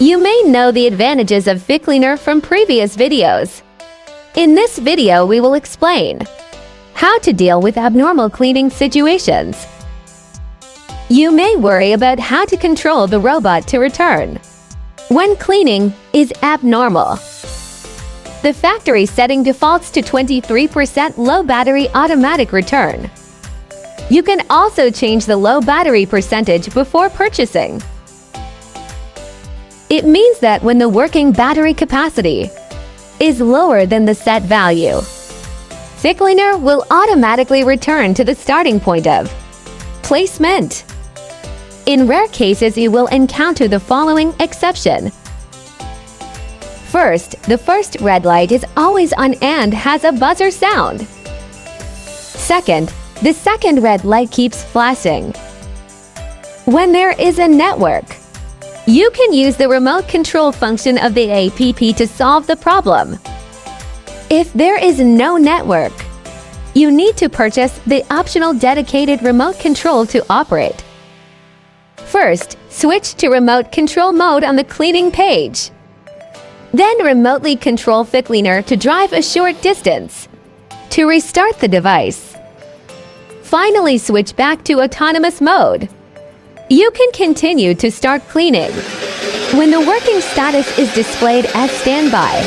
You may know the advantages of PhiCleaner from previous videos. In this video, we will explain how to deal with abnormal cleaning situations. You may worry about how to control the robot to return when cleaning is abnormal. The factory setting defaults to 23% low battery automatic return. You can also change the low battery percentage before purchasing. It means that when the working battery capacity is lower than the set value, PhiCleaner will automatically return to the starting point of placement. In rare cases, you will encounter the following exception. First, the first red light is always on and has a buzzer sound. Second, the second red light keeps flashing. When there is a network, you can use the remote control function of the app to solve the problem. If there is no network, you need to purchase the optional dedicated remote control to operate. First, switch to remote control mode on the cleaning page. Then remotely control PhiCleaner to drive a short distance to restart the device. Finally, switch back to autonomous mode. You can continue to start cleaning when the working status is displayed as standby.